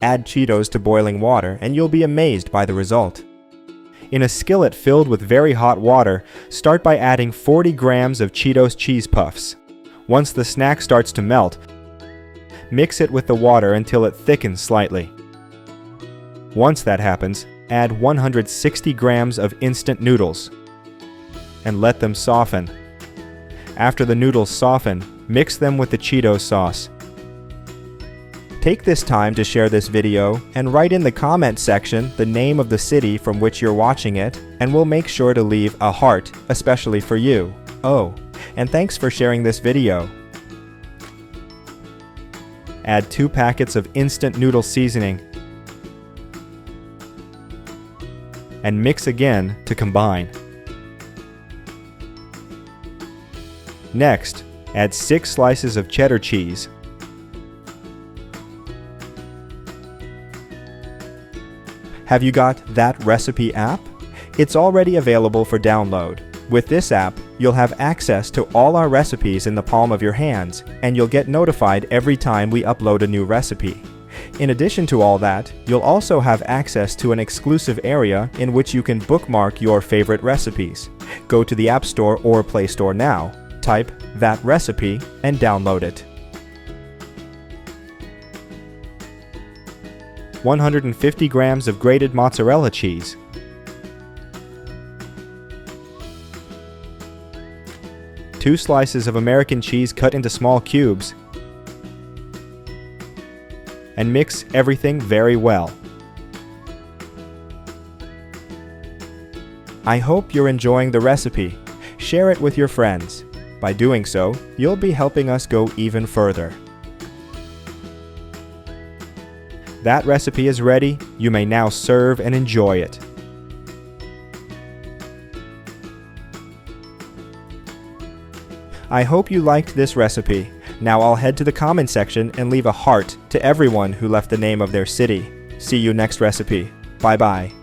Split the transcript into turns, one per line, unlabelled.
Add Cheetos to boiling water and you'll be amazed by the result. In a skillet filled with very hot water, start by adding 40 grams of Cheetos cheese puffs. Once the snack starts to melt, mix it with the water until it thickens slightly. Once that happens, add 160 grams of instant noodles and let them soften. After the noodles soften, mix them with the Cheetos sauce. Take this time to share this video and write in the comment section the name of the city from which you're watching it, and we'll make sure to leave a heart, especially for you. Oh, and thanks for sharing this video. Add 2 packets of instant noodle seasoning and mix again to combine. Next, add 6 slices of cheddar cheese. Have you got That Recipe app? It's already available for download. With this app, you'll have access to all our recipes in the palm of your hands, and you'll get notified every time we upload a new recipe. In addition to all that, you'll also have access to an exclusive area in which you can bookmark your favorite recipes. Go to the App Store or Play Store now, type That Recipe, and download it. 150 grams of grated mozzarella cheese. 2 slices of American cheese cut into small cubes, and mix everything very well. I hope you're enjoying the recipe. Share it with your friends. By doing so, you'll be helping us go even further. That recipe is ready. You may now serve and enjoy it. I hope you liked this recipe. Now I'll head to the comment section and leave a heart to everyone who left the name of their city. See you next recipe. Bye bye.